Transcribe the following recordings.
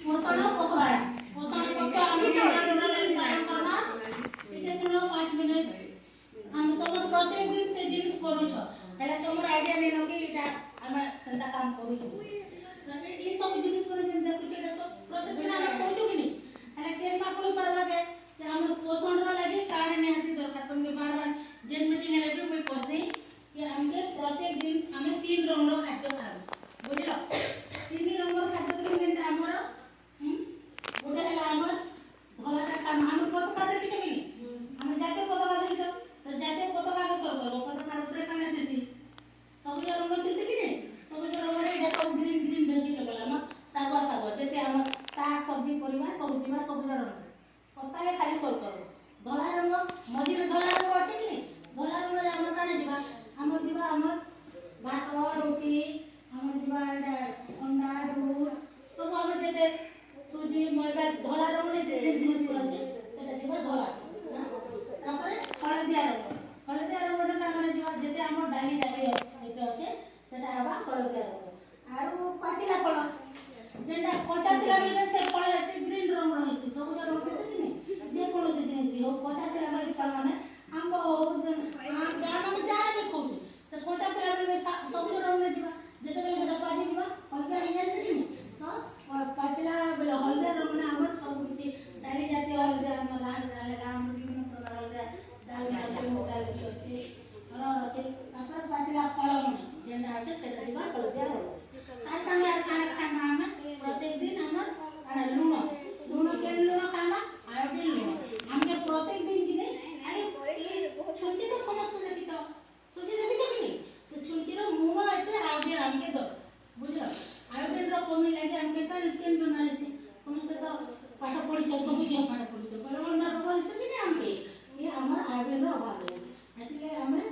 पोषण और पोषण पोषण को क्या हम थोड़ा थोड़ा लाइन काम करना ठीक है सुनो 5 मिनट हम तो प्रत्येक दिन से जिनिस करू छ हेला तमर आईडिया नै न कि एटा हम सेंता काम करू छ ई सब जिनिस पर जेन देखु छ एटा सब प्रत्येक दिन हम कहू कि नै हेला केन मा कोई परवा के जे हम पोषण रो लागि काने नै आसी दरकार तुम बार बार जेन मीटिंग हेले भी मैं करते कि हमके प्रत्येक दिन हमें 3 रंग रो खाद्य खाऊ बुझलो 3 रंग रो खाद्य कि जेन हमर गोटे है आमर धलाटा काम हम पताका देखि छबिनी हम जाते पताका देखि तो जाते पताका के सर करबो पताका ऊपर काने देसी सबुज रंग देसी कि नै सबुज रंग रे एटा सब ग्रीन ग्रीन देखि लगला हम सागवा साग जैसे हम साग सब्जी परिवा सब दिबा सबुज रंग पताका खाली सर करबो धला रंग मझी रे धला रंग अछि कि नै धला रंग रे हम काने दिबा हम दिबा हम भात रोटी हम दिबा अंडा दूध सब हम जेते सूजी मैदा धला रंग ने जे जिनिस बोलते सेटा जीवा धला तापर हळदिया रंग ने कागरे जीवा जेते हम डाली जाती जेते होते सेटा हवा हळदिया रंग आरो पाचिला फळ जेंडा कोटा तिला मिले से फळ एते ग्रीन रंग रहिछि सबुज रंग देते कि नै जे कोनो जिनिस भी हो कोटा तिला मिले फळ माने आंबा हो आम जाम हम जाने भी कहू से कोटा तिला मिले सबुज रंग ने जीवा जेते बेले सेटा पाजी जीवा हल्का हो जाय कि नै तो पाचिला बेले हल्दिया रंग ने हमर सब किछि डाली जाती हल्दिया हम लाल डाले राम विभिन्न प्रकार हल्दिया डाल जाती हो डाल अछि और अछि तापर पाचिला फळ माने जेंडा अछि सेटा दिबा हल्दिया रंग आ संगे आ खाना खाना हम प्रत्येक दिन हमर लूण के लूण खामा आयोडीन लूण हमके प्रत्येक दिन कि नै अरे छुंची तो समस्त देखि तो सुजी देखि तो कि नै से छुंची रो लूण एते आयोडीन हमके दो बुझलो आयोडीन रो कमी लागे हमके कान केन बनाले समस्त तो पाठ पढि छ सब जे पाठ पढि छ पर अन्ना रोग है कि नै हमके ये हमर आयोडीन रो अभाव है एतले हमें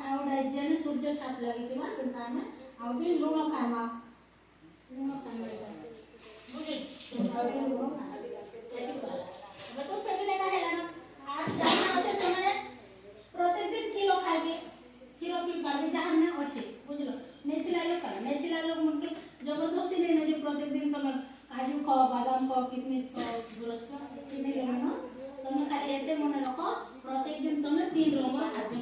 आयोडीन जेने सूर्य छाप लागि दिबा सेंता हमें आयोडीन लूण खामा बुझे आयोडीन लूण खामा तो सेबी लेटा हैला ना आज जाना होते समय प्रत्येक दिन किलो खाइबे किलो पी पाबे जहां ना अछि बुझलो नेथिला लोग मुके जबरदस्ती नहीं जे प्रत्येक दिन तुम काजू खाओ बादाम खाओ किशमिश खाओ गुलस खाओ कि नहीं लेना तुम खाली ऐसे मन रखो प्रत्येक दिन तुम 3 रंग खाद्य